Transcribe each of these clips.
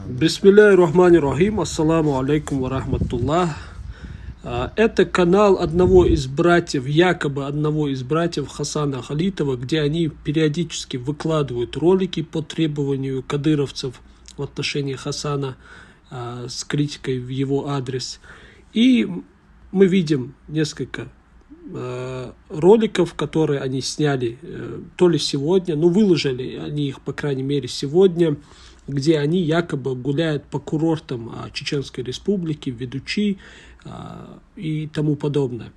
Бисмилляхи рахмани рахим, ассаламу алейкум ва рахматуллах. Это канал одного из братьев, якобы одного из братьев Хасана Халитова, где они периодически выкладывают ролики по требованию кадыровцев в отношении Хасана с критикой в его адрес. И мы видим несколько роликов, которые они сняли то ли сегодня, ну выложили они их, по крайней мере, сегодня, где они якобы гуляют по курортам Чеченской Республики, Ведучи и тому подобное.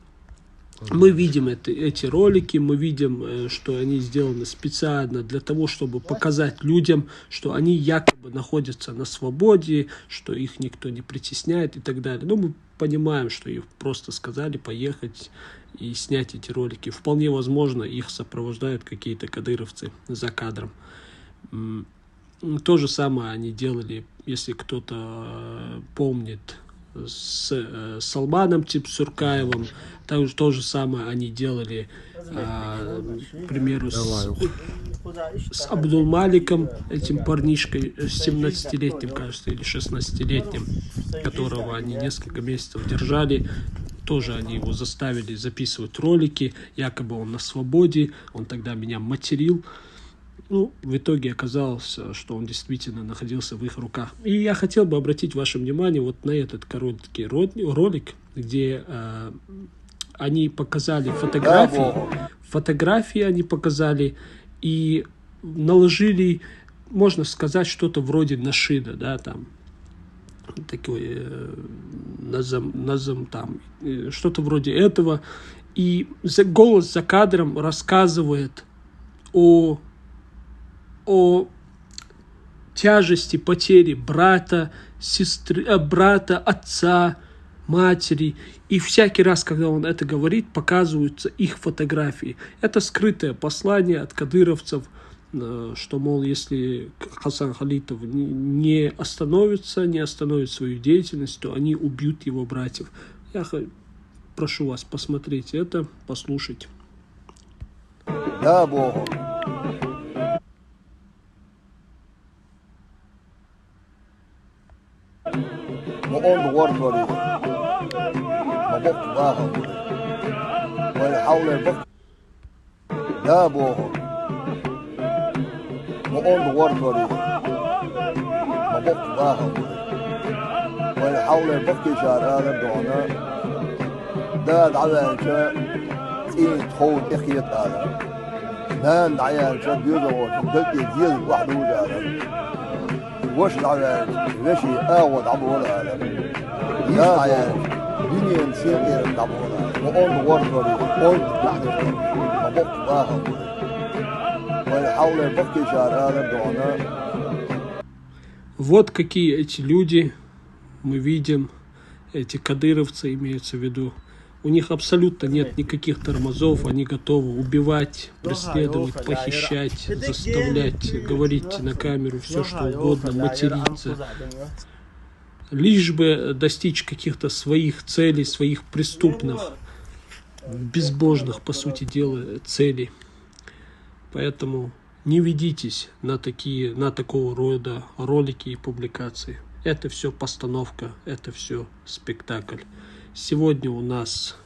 Мы видим эти ролики, мы видим, что они сделаны специально для того, чтобы показать людям, что они якобы находятся на свободе, что их никто не притесняет и так далее. Но мы понимаем, что их просто сказали поехать и снять эти ролики. Вполне возможно, их сопровождают какие-то кадыровцы за кадром. То же самое они делали, если кто-то помнит, с Салманом Типсуркаевым. То же самое они делали, к примеру, с Абдулмаликом, этим парнишкой, 17-летним, кажется, или 16-летним, которого они несколько месяцев держали. Тоже они его заставили записывать ролики, якобы он на свободе, он тогда меня материл. Ну, в итоге оказалось, что он действительно находился в их руках. И я хотел бы обратить ваше внимание вот на этот короткий ролик, где они показали фотографии они показали и наложили, можно сказать, что-то вроде нашида, да, там, такой назам там, что-то вроде этого. И голос за кадром рассказывает о тяжести потери брата, сестры, брата, отца, матери. И всякий раз, когда он это говорит, показываются их фотографии. Это скрытое послание от кадыровцев, что, мол, если Хасан Халитов не остановит свою деятельность, то они убьют его братьев. Я прошу вас посмотреть это, послушать. Да, Богу. وقول ورطري ما بق باهم ويحاول يبق لا بوهم وقول ورطري ما بق باهم ويحاول يبق شعر هذا الدعنا داد عيانشا تين تخوت إخيط هذا داد عيانشا بيضغط دلت يزيد واحد وجهه وش العيان ليش اعوض عبو العالم يا عيان دنيا نسير غير عبو العالم وقول ورطري قول تحت مبق باهم ويحاول يبقي شعر هذا الدعنا. Вот какие эти люди, мы видим, эти кадыровцы имеются в виду. У них абсолютно нет никаких тормозов, они готовы убивать, преследовать, похищать, заставлять говорить на камеру все, что угодно, материться, лишь бы достичь каких-то своих целей, своих преступных, безбожных, по сути дела, целей. Поэтому не ведитесь на такого рода ролики и публикации. Это все постановка, это все спектакль. Сегодня у нас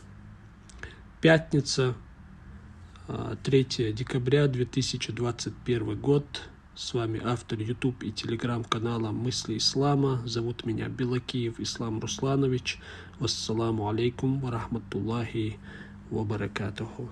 пятница, 3 декабря 2021 год. С вами автор YouTube и телеграм-канала «Мысли Ислама». Зовут меня Белакиев Ислам Русланович. Вассаламу алейкум ва рахматуллахи ва баракатуху.